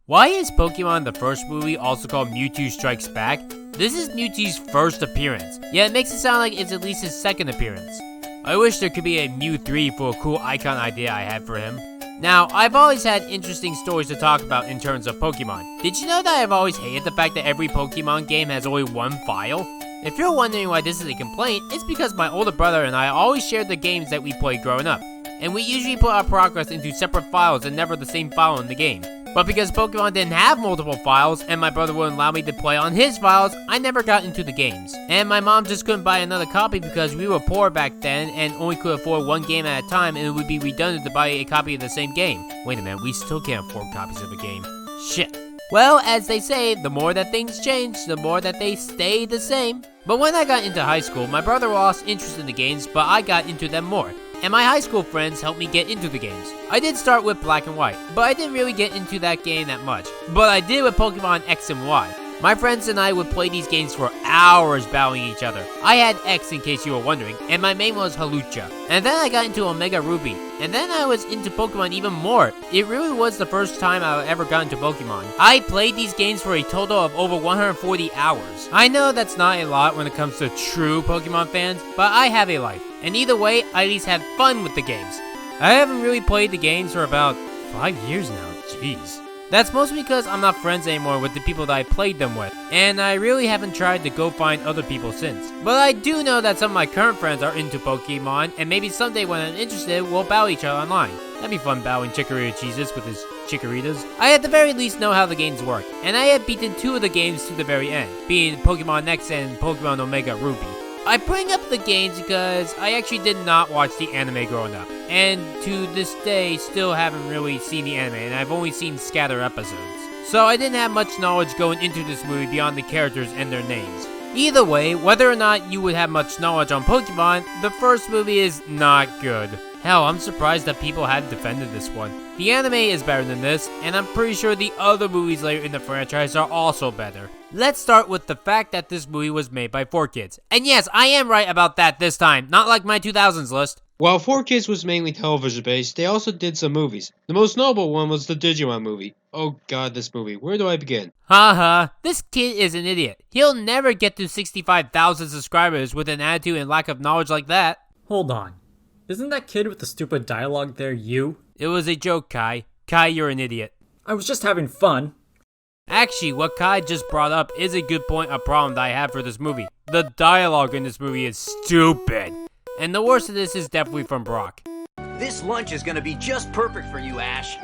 Why is Pokemon the first movie also called Mewtwo Strikes Back? This is Mewtwo's first appearance, yet it makes it sound like it's at least his second appearance. I wish there could be a Mew 3 for a cool icon idea I had for him. Now, I've always had interesting stories to talk about in terms of Pokemon. Did you know that I've always hated the fact that every Pokemon game has only one file? If you're wondering why this is a complaint, it's because my older brother and I always shared the games that we played growing up. And we usually put our progress into separate files and never the same file in the game. But because Pokemon didn't have multiple files, and my brother wouldn't allow me to play on his files, I never got into the games. And my mom just couldn't buy another copy because we were poor back then and only could afford one game at a time, and it would be redundant to buy a copy of the same game. Wait a minute, we still can't afford copies of a game. Shit. Well, as they say, the more that things change, the more that they stay the same. But when I got into high school, my brother lost interest in the games, but I got into them more. And my high school friends helped me get into the games. I did start with Black and White, but I didn't really get into that game that much. But I did with Pokemon X and Y. My friends and I would play these games for hours battling each other. I had X in case you were wondering, and my main was Halucha. And then I got into Omega Ruby, and then I was into Pokemon even more. It really was the first time I ever got into Pokemon. I played these games for a total of over 140 hours. I know that's not a lot when it comes to true Pokemon fans, but I have a life. And either way, I at least had fun with the games. I haven't really played the games for about 5 years now, jeez. That's mostly because I'm not friends anymore with the people that I played them with, and I really haven't tried to go find other people since. But I do know that some of my current friends are into Pokemon, and maybe someday when I'm interested, we'll battle each other online. That'd be fun battling Chikorita Jesus with his Chikoritas. I at the very least know how the games work, and I have beaten 2 of the games to the very end, being Pokemon X and Pokemon Omega Ruby. I bring up the games because I actually did not watch the anime growing up, and to this day still haven't really seen the anime, and I've only seen scatter episodes. So I didn't have much knowledge going into this movie beyond the characters and their names. Either way, whether or not you would have much knowledge on Pokemon, the first movie is not good. Hell, I'm surprised that people had defended this one. The anime is better than this, and I'm pretty sure the other movies later in the franchise are also better. Let's start with the fact that this movie was made by 4Kids. And yes, I am right about that this time, not like my 2000s list. While 4Kids was mainly television-based, they also did some movies. The most notable one was the Digimon movie. Oh god, this movie. Where do I begin? Haha, this kid is an idiot. He'll never get to 65,000 subscribers with an attitude and lack of knowledge like that. Hold on. Isn't that kid with the stupid dialogue there you? It was a joke, Kai. Kai, you're an idiot. I was just having fun. Actually, what Kai just brought up is a good point of problem that I have for this movie. The dialogue in this movie is stupid. And the worst of this is definitely from Brock. This lunch is gonna be just perfect for you, Ash.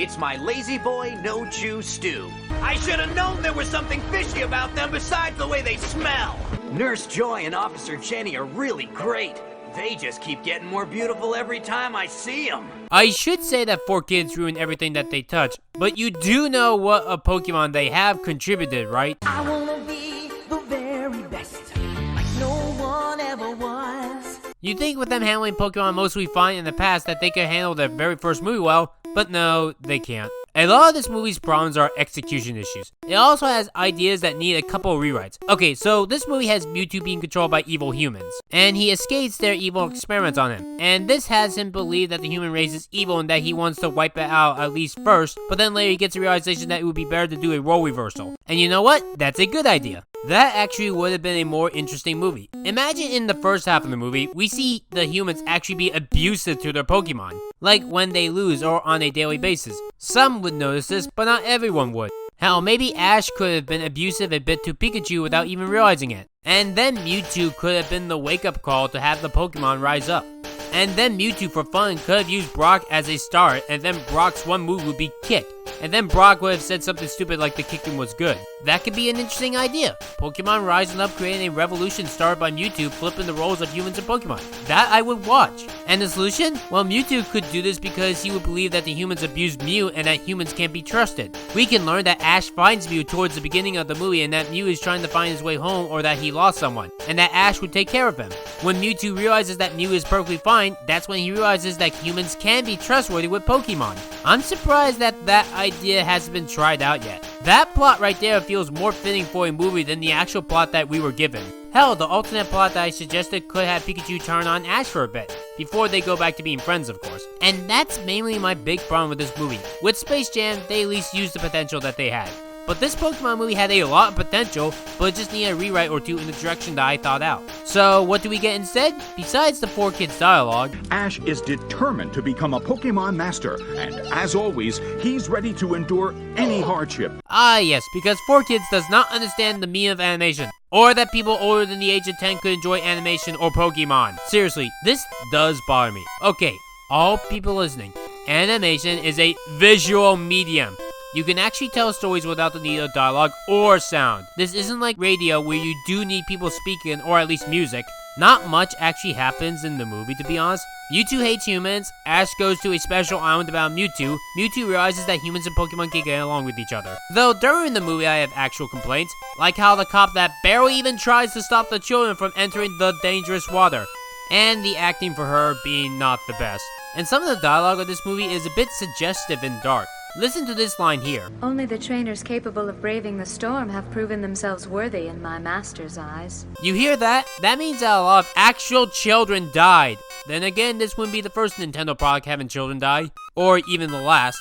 It's my lazy boy no-chew stew. I should have known there was something fishy about them besides the way they smell. Nurse Joy and Officer Jenny are really great. They just keep getting more beautiful every time I see them. I should say that 4Kids ruin everything that they touch, but you do know what a Pokemon they have contributed, right? I wanna be the very best, like no one ever was. You'd think with them handling Pokemon mostly fine in the past that they could handle their very first movie well, but no, they can't. A lot of this movie's problems are execution issues. It also has ideas that need a couple of rewrites. Okay, so this movie has Mewtwo being controlled by evil humans, and he escapes their evil experiments on him. And this has him believe that the human race is evil and that he wants to wipe it out at least first, but then later he gets a realization that it would be better to do a role reversal. And you know what? That's a good idea. That actually would have been a more interesting movie. Imagine in the first half of the movie, we see the humans actually be abusive to their Pokemon, like when they lose or on a daily basis. Some would notice this, but not everyone would. Hell, maybe Ash could have been abusive a bit to Pikachu without even realizing it. And then Mewtwo could have been the wake-up call to have the Pokemon rise up. And then Mewtwo for fun could have used Brock as a start, and then Brock's one move would be Kick. And then Brock would have said something stupid like the kicking was good. That could be an interesting idea. Pokemon rising up, creating a revolution started by Mewtwo flipping the roles of humans and Pokemon. That I would watch. And the solution? Well, Mewtwo could do this because he would believe that the humans abused Mew and that humans can't be trusted. We can learn that Ash finds Mew towards the beginning of the movie and that Mew is trying to find his way home or that he lost someone, and that Ash would take care of him. When Mewtwo realizes that Mew is perfectly fine, that's when he realizes that humans can be trustworthy with Pokemon. I'm surprised that idea hasn't been tried out yet. That plot right there feels more fitting for a movie than the actual plot that we were given. Hell, the alternate plot that I suggested could have Pikachu turn on Ash for a bit, before they go back to being friends, of course. And that's mainly my big problem with this movie. With Space Jam, they at least used the potential that they had. But this Pokemon movie had a lot of potential, but it just needed a rewrite or two in the direction that I thought out. So what do we get instead? Besides the 4 kids dialogue, Ash is determined to become a Pokemon master, and as always, he's ready to endure any hardship. ah yes, because 4 kids does not understand the meaning of animation, or that people older than the age of 10 could enjoy animation or Pokemon. Seriously, this does bother me. Okay, all people listening, animation is a visual medium. You can actually tell stories without the need of dialogue or sound. This isn't like radio where you do need people speaking or at least music. Not much actually happens in the movie, to be honest. Mewtwo hates humans, Ash goes to a special island about Mewtwo, Mewtwo realizes that humans and Pokemon can get along with each other. Though during the movie I have actual complaints, like how the cop that barely even tries to stop the children from entering the dangerous water, and the acting for her being not the best. And some of the dialogue of this movie is a bit suggestive and dark. Listen to this line here. Only the trainers capable of braving the storm have proven themselves worthy in my master's eyes. You hear that? That means that a lot of actual children died. Then again, this wouldn't be the first Nintendo product having children die, or even the last.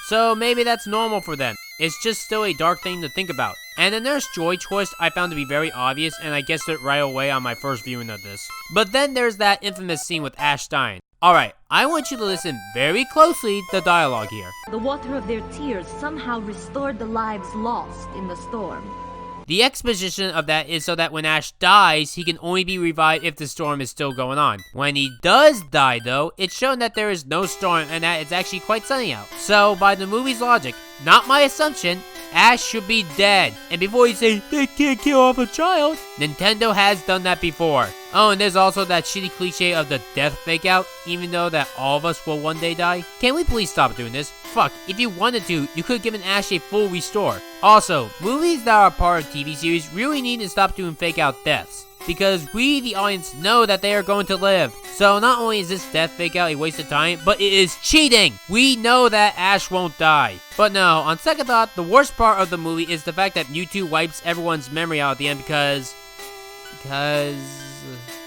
So maybe that's normal for them. It's just still a dark thing to think about. And the Nurse Joy twist I found to be very obvious, and I guessed it right away on my first viewing of this. But then there's that infamous scene with Ash dying. Alright, I want you to listen very closely to the dialogue here. The water of their tears somehow restored the lives lost in the storm. The exposition of that is so that when Ash dies, he can only be revived if the storm is still going on. When he does die though, it's shown that there is no storm and that it's actually quite sunny out. So by the movie's logic, not my assumption, Ash should be dead. And before you say, they can't kill off a child, Nintendo has done that before. Oh, and there's also that shitty cliche of the death fake out, even though that all of us will one day die. Can we please stop doing this? Fuck, if you wanted to, you could have given Ash a full restore. Also, movies that are part of TV series really need to stop doing fake out deaths, because we, the audience, know that they are going to live. So not only is this death fake out a waste of time, but it is cheating! We know that Ash won't die. But no, on second thought, the worst part of the movie is the fact that Mewtwo wipes everyone's memory out at the end because...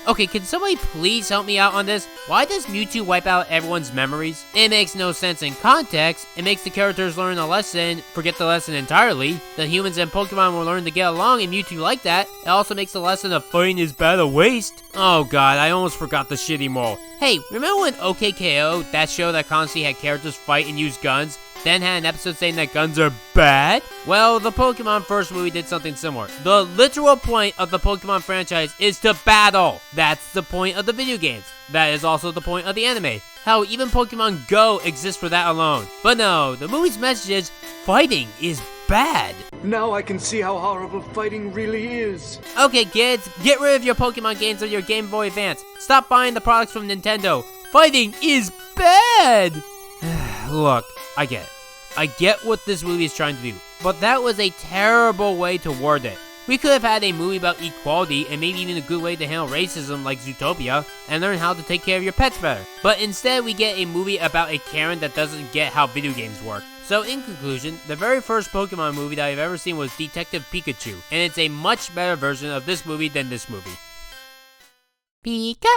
Okay, can somebody please help me out on this? Why does Mewtwo wipe out everyone's memories? It makes no sense in context. It makes the characters learn a lesson, forget the lesson entirely. The humans and Pokemon will learn to get along and Mewtwo like that. It also makes the lesson of fighting is bad a waste. Oh god, I almost forgot the shitty moral. Hey, remember when OKKO, that show that constantly had characters fight and use guns, then had an episode saying that guns are bad? Well, the Pokemon first movie did something similar. The literal point of the Pokemon franchise is to battle. That's the point of the video games. That is also the point of the anime. Hell, even Pokemon Go exists for that alone. But no, the movie's message is, fighting is bad. Now I can see how horrible fighting really is. Okay kids, get rid of your Pokemon games on your Game Boy Advance. Stop buying the products from Nintendo. Fighting is bad! Look, I get it. I get what this movie is trying to do, but that was a terrible way to word it. We could have had a movie about equality and maybe even a good way to handle racism like Zootopia and learn how to take care of your pets better. But instead we get a movie about a Karen that doesn't get how video games work. So in conclusion, the very first Pokemon movie that I've ever seen was Detective Pikachu, and it's a much better version of this movie than this movie. Pika?